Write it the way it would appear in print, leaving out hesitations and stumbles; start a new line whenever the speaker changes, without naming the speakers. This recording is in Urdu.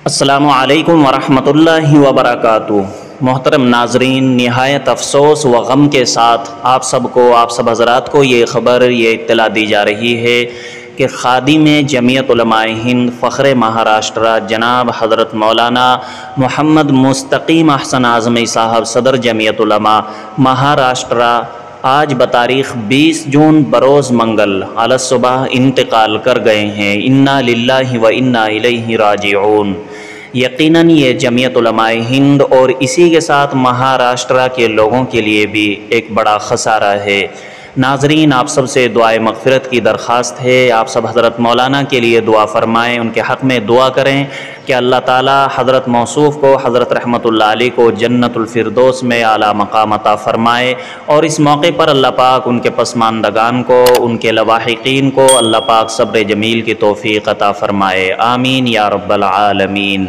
السلام علیکم ورحمۃ اللہ وبرکاتہ۔ محترم ناظرین، نہایت افسوس و غم کے ساتھ آپ سب حضرات کو یہ اطلاع دی جا رہی ہے کہ خادم جمعیت علماء ہند فخر مہاراشٹرا جناب حضرت مولانا محمد مستقیم احسن اعظمی صاحب صدر جمعیت علماء مہاراشٹرا آج بتاریخ 20 جون بروز منگل علی الصبح انتقال کر گئے ہیں۔ انا للہ و انا الیہ راجعون۔ یقیناً یہ جمعیت علماء ہند اور اسی کے ساتھ مہاراشٹرا کے لوگوں کے لیے بھی ایک بڑا خسارہ ہے۔ ناظرین، آپ سب سے دعائے مغفرت کی درخواست ہے، آپ سب حضرت مولانا کے لیے دعا فرمائیں، ان کے حق میں دعا کریں کہ اللہ تعالی حضرت موصوف کو، حضرت رحمت اللہ علیہ کو جنت الفردوس میں اعلیٰ مقام عطا فرمائے، اور اس موقع پر اللہ پاک ان کے پسماندگان کو، ان کے لواحقین کو اللہ پاک صبر جمیل کی توفیق عطا فرمائے، آمین یا رب العالمین۔